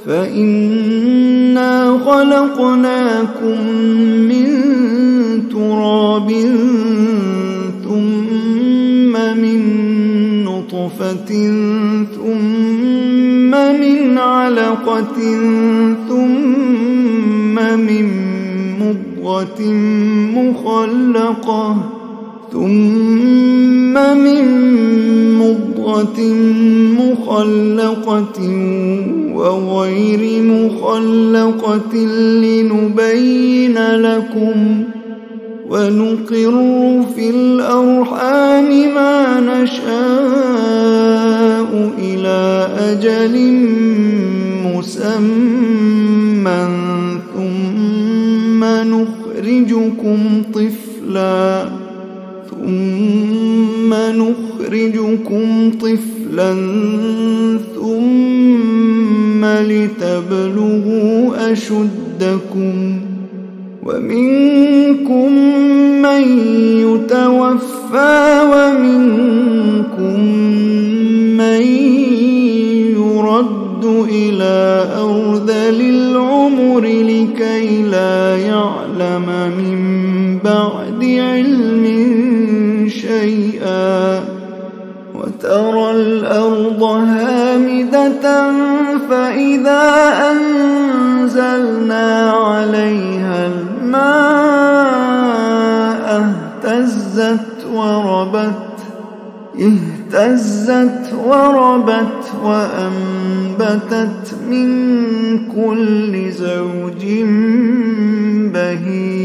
فإنا خلقناكم من تراب ثم من نطفة ثم من علقة ثم من مضغة مخلقة وغير مخلقة لنبين لكم ونقر في الأرحام ما نشاء إلى أجل مسمى ثم نخرجكم طفلا ثم لتبلغوا أشدكم ومنكم من يتوفى ومنكم من يرد إلى أرذل العمر لكي لا يعلم من بعد علم شيئا وترى الأرض هامدة فإذا أنزلنا عليها الماء اهتزت وربت وأنبتت من كل زوج بهيج